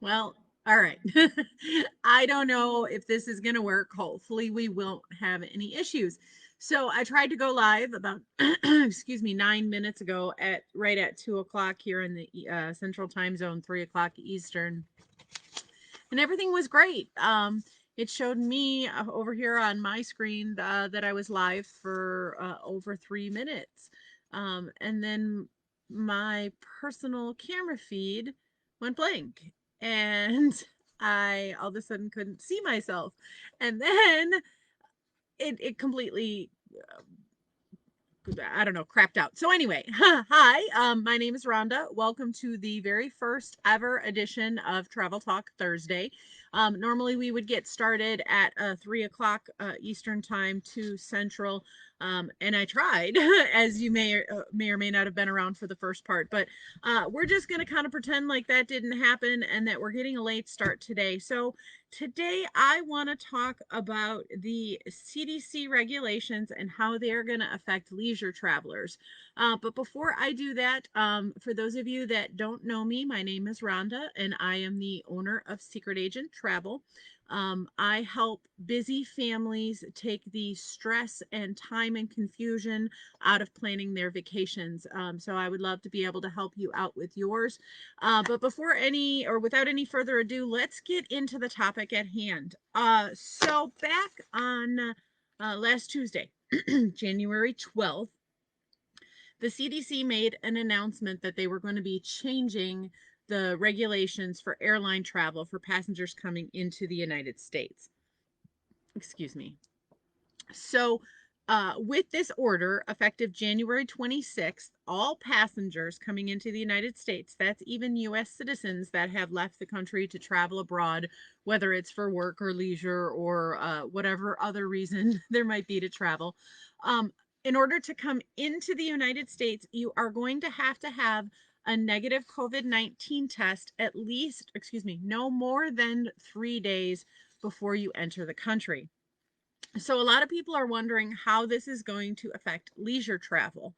Well, all right. I don't know if this is going to work. Hopefully, we won't have any issues. So I tried to go live about, excuse me, 9 minutes ago at right at 2 o'clock here in the Central Time Zone, 3 o'clock Eastern, and everything was great. It showed me over here on my screen that I was live for over 3 minutes, and then my personal camera feed went blank, and I all of a sudden couldn't see myself, and then it completely I don't know, crapped out. So anyway, hi, my name is Rhonda. Welcome to the very first ever edition of Travel Talk Thursday. Normally we would get started at 3 o'clock Eastern time, to Central, and I tried, as you may or may not have been around for the first part, but we're just going to kind of pretend like that didn't happen and that we're getting a late start today. So today, I want to talk about the CDC regulations and how they are going to affect leisure travelers. But before I do that, for those of you that don't know me, my name is Rhonda, and I am the owner of Secret Agent Travel. I help busy families take the stress and time and confusion out of planning their vacations. So I would love to be able to help you out with yours. But without any further ado, let's get into the topic at hand. So back on last Tuesday, January 12th, the CDC made an announcement that they were going to be changing the regulations for airline travel for passengers coming into the United States. Excuse me. So, with this order, effective January 26th, all passengers coming into the United States, that's even U.S. citizens that have left the country to travel abroad, whether it's for work or leisure or whatever other reason there might be to travel, in order to come into the United States, you are going to have a negative COVID-19 test at least, excuse me, no more than 3 days before you enter the country. So a lot of people are wondering how this is going to affect leisure travel.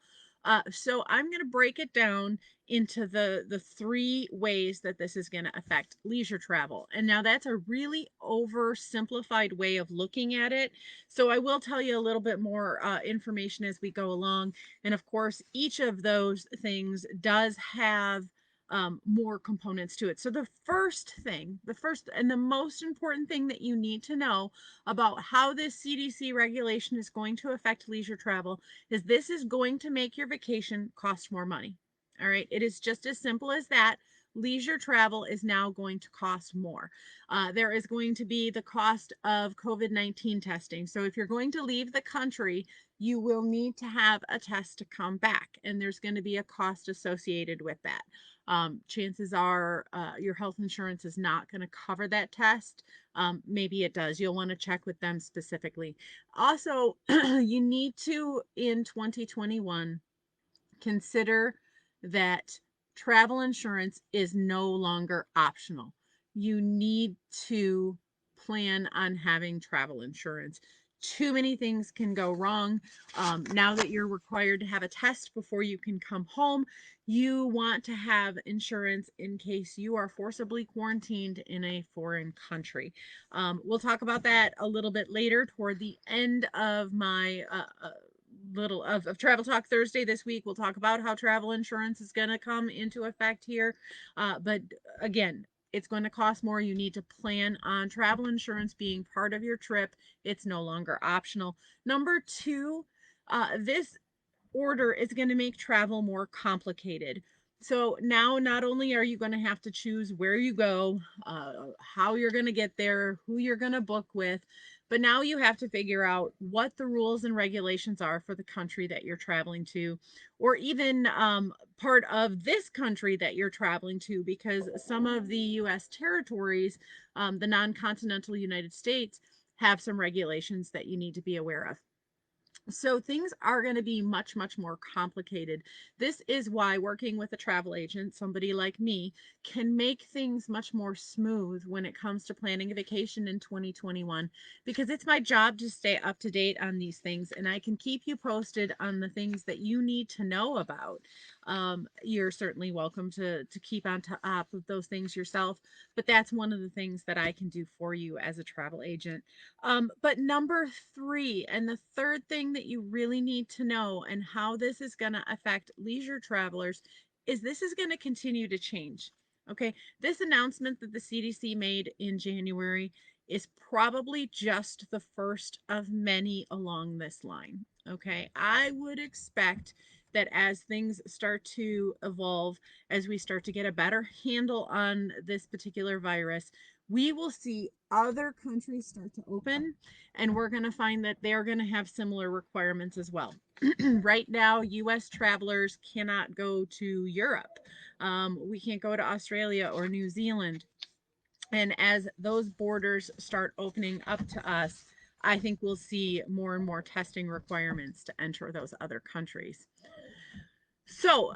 So I'm going to break it down into the three ways that this is going to affect leisure travel. And now that's a really oversimplified way of looking at it. So I will tell you a little bit more information as we go along. And of course, each of those things does have more components to it. So the first and the most important thing that you need to know about how this CDC regulation is going to affect leisure travel is this is going to make your vacation cost more money. All right. It is just as simple as that. Leisure travel is now going to cost more. There is going to be the cost of COVID-19 testing. So if you're going to leave the country, you will need to have a test to come back, and there's going to be a cost associated with that. Chances are your health insurance is not going to cover that test. Maybe it does. You'll want to check with them specifically. Also, you need to, in 2021, consider that travel insurance is no longer optional. You need to plan on having travel insurance. Too many things can go wrong. Now that you're required to have a test before you can come home, you want to have insurance in case you are forcibly quarantined in a foreign country. We'll talk about that a little bit later toward the end of my little of Travel Talk Thursday this week. We'll talk about how travel insurance is going to come into effect here. But again, it's going to cost more. You need to plan on travel insurance being part of your trip. It's no longer optional. Number two, this order is going to make travel more complicated. So now not only are you going to have to choose where you go, how you're going to get there, who you're going to book with, but now you have to figure out what the rules and regulations are for the country that you're traveling to, or even part of this country that you're traveling to, because some of the U.S. territories, the non-continental United States, have some regulations that you need to be aware of. So things are going to be much, much more complicated. This is why working with a travel agent, somebody like me, can make things much more smooth when it comes to planning a vacation in 2021, because it's my job to stay up to date on these things, and I can keep you posted on the things that you need to know about. You're certainly welcome to keep on top of those things yourself, but that's one of the things that I can do for you as a travel agent. But number three, and the third thing that you really need to know and how this is going to affect leisure travelers is this is going to continue to change. Okay, this announcement that the CDC made in January is probably just the first of many along this line. Okay, I would expect that as things start to evolve, as we start to get a better handle on this particular virus, we will see other countries start to open, and we're going to find that they're going to have similar requirements as well. Right now, US travelers cannot go to Europe. We can't go to Australia or New Zealand. And as those borders start opening up to us, I think we'll see more and more testing requirements to enter those other countries. So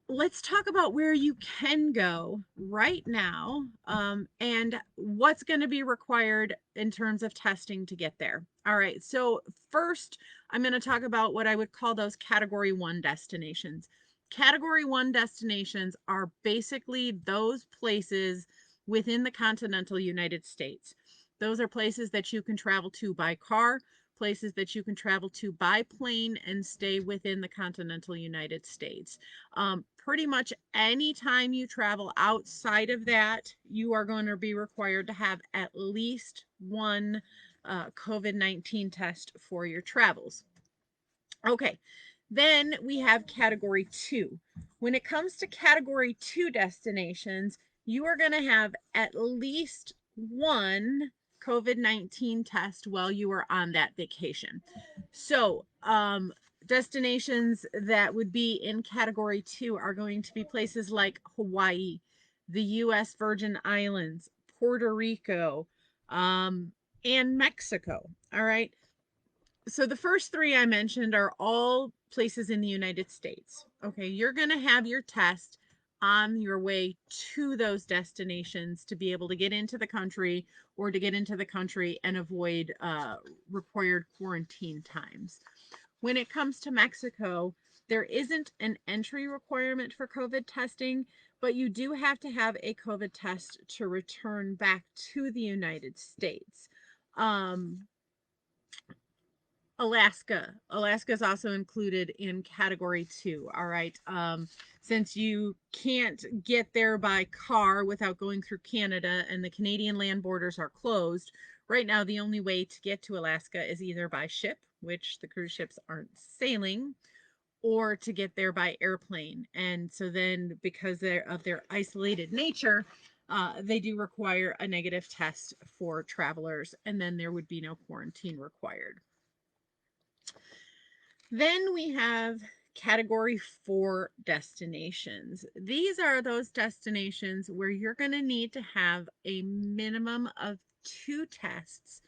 let's talk about where you can go right now, and what's going to be required in terms of testing to get there. All right, so first, I'm going to talk about what I would call those category 1 destinations. Category 1 destinations are basically those places within the continental United States. Those are places that you can travel to by car, places that you can travel to by plane and stay within the continental United States. Pretty much any time you travel outside of that, you are going to be required to have at least one COVID-19 test for your travels. Okay, then we have category 2. When it comes to category 2 destinations, you are going to have at least one COVID-19 test while you are on that vacation. So, destinations that would be in category 2 are going to be places like Hawaii, the U.S. Virgin Islands, Puerto Rico, and Mexico. All right. So the first three I mentioned are all places in the United States. Okay, you're going to have your test on your way to those destinations to be able to get into the country or to get into the country and avoid required quarantine times. When it comes to Mexico, there isn't an entry requirement for COVID testing, but you do have to have a COVID test to return back to the United States. Alaska is also included in category 2. All right. Since you can't get there by car without going through Canada and the Canadian land borders are closed, right now the only way to get to Alaska is either by ship, which the cruise ships aren't sailing, or to get there by airplane. And so then, because of their isolated nature, they do require a negative test for travelers, and then there would be no quarantine required. Then we have category 4 destinations. These are those destinations where you're going to need to have a minimum of 2 tests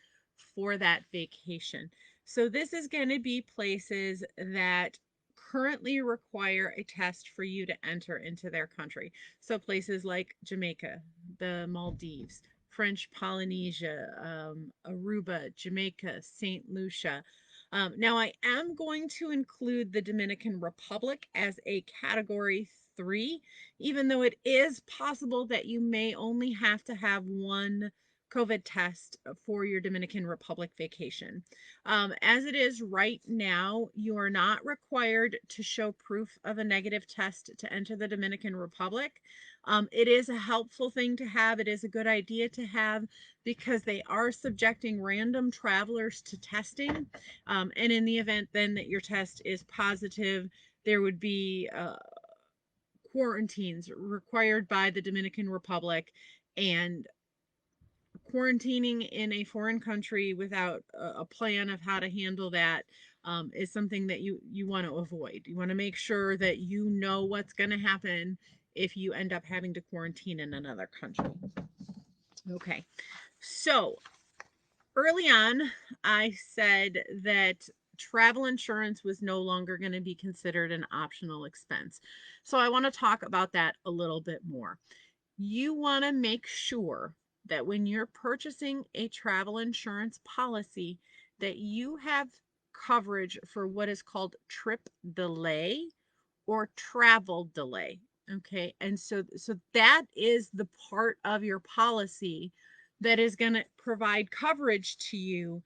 for that vacation. So this is going to be places that currently require a test for you to enter into their country. So places like Jamaica, the Maldives, French Polynesia, Aruba, Jamaica, St. Lucia. Now, I am going to include the Dominican Republic as a category 3, even though it is possible that you may only have to have one COVID test for your Dominican Republic vacation. As it is right now, you are not required to show proof of a negative test to enter the Dominican Republic. It is a helpful thing to have. It is a good idea to have because they are subjecting random travelers to testing. And in the event then that your test is positive, there would be quarantines required by the Dominican Republic, and quarantining in a foreign country without a plan of how to handle that is something that you want to avoid. You want to make sure that you know what's going to happen if you end up having to quarantine in another country. Okay, so early on, I said that travel insurance was no longer going to be considered an optional expense. So I want to talk about that a little bit more. You want to make sure that when you're purchasing a travel insurance policy, that you have coverage for what is called trip delay or travel delay. Okay. And so that is the part of your policy that is going to provide coverage to you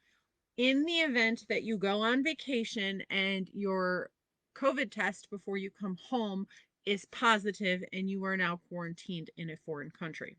in the event that you go on vacation and your COVID test before you come home is positive and you are now quarantined in a foreign country.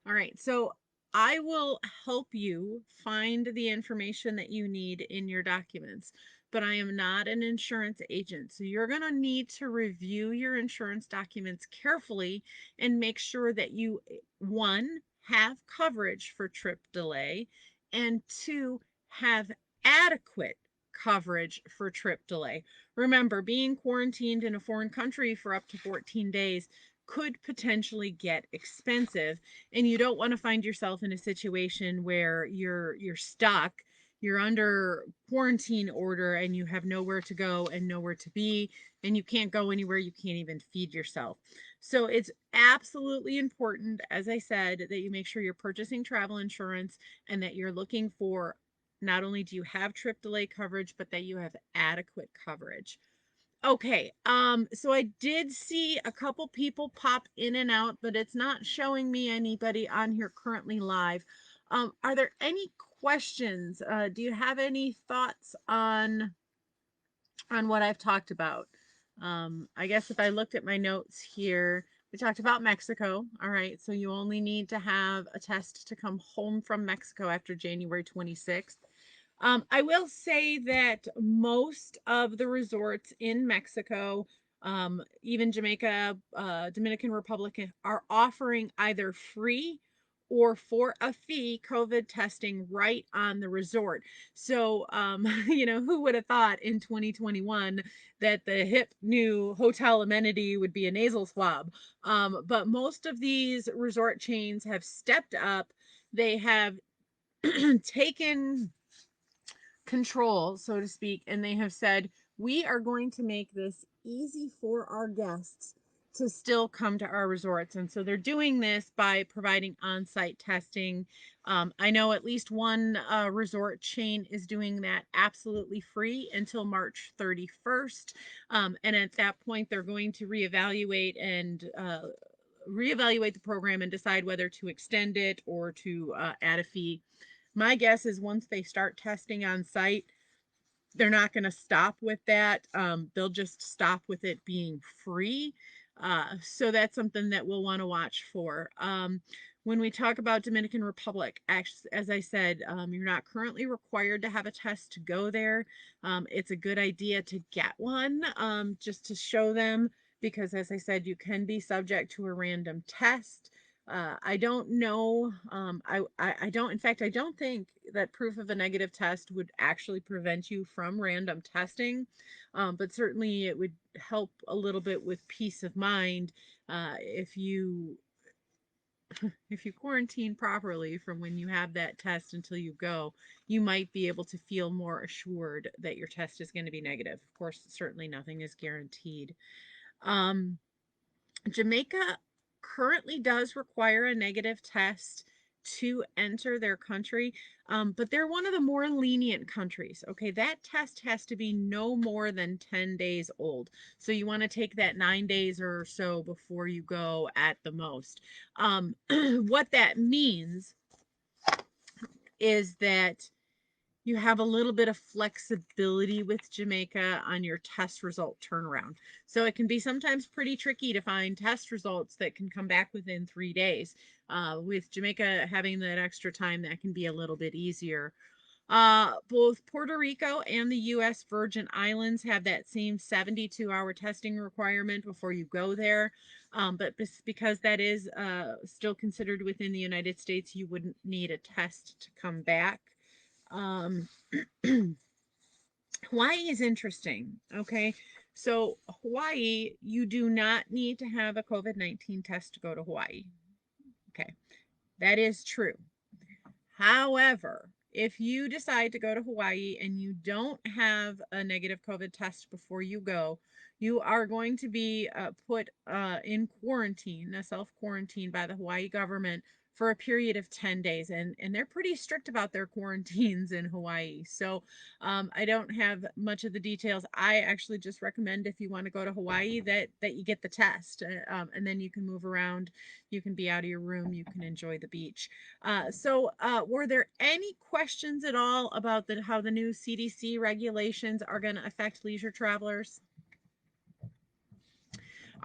All right, so I will help you find the information that you need in your documents, but I am not an insurance agent. So you're going to need to review your insurance documents carefully and make sure that you, one, have coverage for trip delay, and two, have adequate coverage for trip delay. Remember, being quarantined in a foreign country for up to 14 days could potentially get expensive, and you don't want to find yourself in a situation where you're stuck, you're under quarantine order and you have nowhere to go and nowhere to be, and you can't go anywhere, you can't even feed yourself. So it's absolutely important, as I said, that you make sure you're purchasing travel insurance and that you're looking for, not only do you have trip delay coverage, but that you have adequate coverage. Okay, so I did see a couple people pop in and out, but it's not showing me anybody on here currently live. Are there any questions? Do you have any thoughts on what I've talked about? I guess if I looked at my notes here, we talked about Mexico. All right, so you only need to have a test to come home from Mexico after January 26th. I will say that most of the resorts in Mexico, even Jamaica, Dominican Republic, are offering either free or for a fee COVID testing right on the resort. So, who would have thought in 2021 that the hip new hotel amenity would be a nasal swab? But most of these resort chains have stepped up. They have taken control, so to speak, and they have said, we are going to make this easy for our guests to still come to our resorts. And so they're doing this by providing on site testing. I know at least one resort chain is doing that absolutely free until March 31st. And at that point, they're going to reevaluate the program and decide whether to extend it or to add a fee. My guess is once they start testing on site, they're not going to stop with that. They'll just stop with it being free. So that's something that we'll want to watch for. When we talk about Dominican Republic, actually, as I said, you're not currently required to have a test to go there. It's a good idea to get one just to show them, because as I said, you can be subject to a random test. I don't know. I don't, in fact, I don't think that proof of a negative test would actually prevent you from random testing. But certainly it would help a little bit with peace of mind if you quarantine properly from when you have that test until you go, you might be able to feel more assured that your test is going to be negative. Of course, certainly nothing is guaranteed. Um, Jamaica currently does require a negative test to enter their country, but they're one of the more lenient countries. Okay, that test has to be no more than 10 days old. So you want to take that 9 days or so before you go at the most. What that means is that you have a little bit of flexibility with Jamaica on your test result turnaround. So it can be sometimes pretty tricky to find test results that can come back within 3 days. With Jamaica having that extra time, that can be a little bit easier. Both Puerto Rico and the U.S. Virgin Islands have that same 72-hour testing requirement before you go there. But because that is still considered within the United States, you wouldn't need a test to come back. Um, Hawaii is interesting. Okay. So, Hawaii, you do not need to have a COVID-19 test to go to Hawaii. Okay. That is true. However, if you decide to go to Hawaii and you don't have a negative COVID test before you go, you are going to be put in quarantine, a self quarantine by the Hawaii government for a period of 10 days. And they're pretty strict about their quarantines in Hawaii. So I don't have much of the details. I actually just recommend, if you want to go to Hawaii, that you get the test, and then you can move around. You can be out of your room. You can enjoy the beach. Were there any questions at all about how the new CDC regulations are going to affect leisure travelers?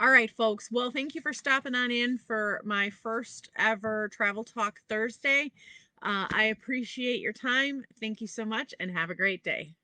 All right, folks. Well, thank you for stopping on in for my first ever Travel Talk Thursday. I appreciate your time. Thank you so much and have a great day.